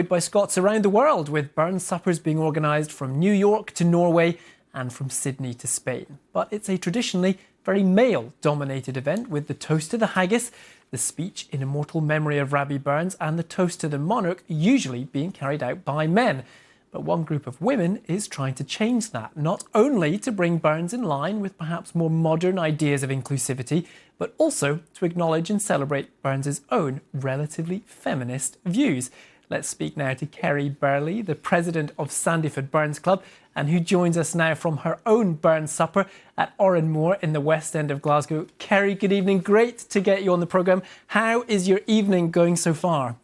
By Scots around the world, with Burns suppers being organised from New York to Norway and from Sydney to Spain. But it's a traditionally very male-dominated event, with the toast to the haggis, the speech in immortal memory of Rabbie Burns and the toast to the monarch usually being carried out by men. But one group of women is trying to change that, not only to bring Burns in line with perhaps more modern ideas of inclusivity, but also to acknowledge and celebrate Burns's own relatively feminist views. Let's speak now to Kerry Burley, the president of Sandyford Burns Club, and who joins us now from her own Burns supper at Oranmore in the West End of Glasgow. Kerry, good evening. Great to get you on the programme. How is your evening going so far?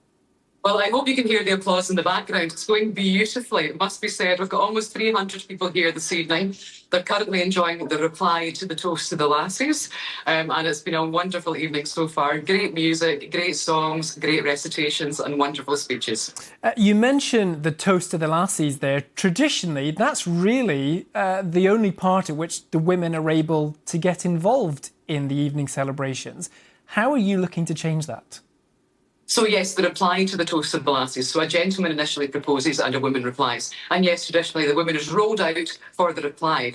Well, I hope you can hear the applause in the background. It's going beautifully, it must be said. We've got almost 300 people here this evening. They're currently enjoying the reply to the toast to the lassies. And it's been a wonderful evening so far. Great music, great songs, great recitations and wonderful speeches. You mentioned the toast to the lassies there. Traditionally, that's really the only part at which the women are able to get involved in the evening celebrations. How are you looking to change that? So yes, the reply to the toast of the lassies. So a gentleman initially proposes and a woman replies. And yes, traditionally the woman is rolled out for the reply.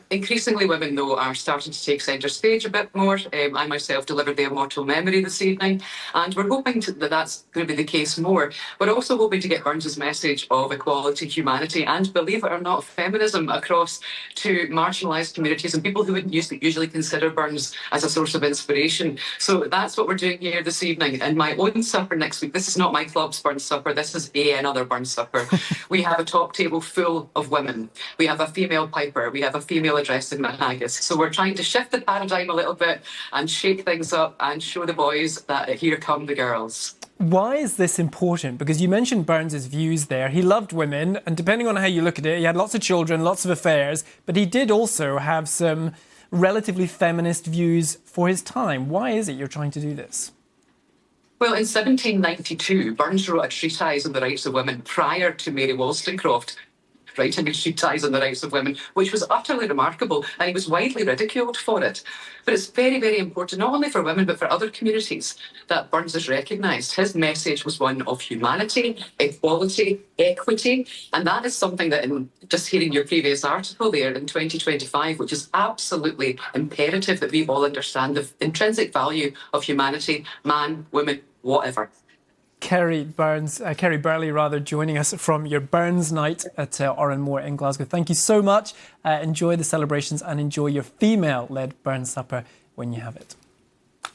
Increasingly women, though, are starting to take centre stage a bit more. I myself delivered the immortal memory this evening, and we're hoping that that's going to be the case more. We're also hoping to get Burns's message of equality, humanity, and, believe it or not, feminism across to marginalised communities and people who wouldn't usually consider Burns as a source of inspiration. So that's what we're doing here this evening. And my own supper next week. This is not my club's Burns supper. This is another Burns supper. We have a top table full of women. We have a female piper. We have a female addressing the haggis. So we're trying to shift the paradigm a little bit and shake things up and show the boys that here come the girls. Why is this important? Because you mentioned Burns's views there. He loved women, and depending on how you look at it, he had lots of children, lots of affairs, but he did also have some relatively feminist views for his time. Why is it you're trying to do this? Well, in 1792, Burns wrote a treatise on the rights of women prior to Mary Wollstonecraft writing a treatise on the rights of women, which was utterly remarkable, and he was widely ridiculed for it. But it's very, very important, not only for women, but for other communities, that Burns is recognised. His message was one of humanity, equality, equity, and that is something that, in just hearing your previous article there in 2025, which is absolutely imperative that we all understand the intrinsic value of humanity, man, woman, whatever. Kerry Burley, joining us from your Burns night at Oranmore in Glasgow. Thank you so much. Enjoy the celebrations and enjoy your female-led Burns supper when you have it.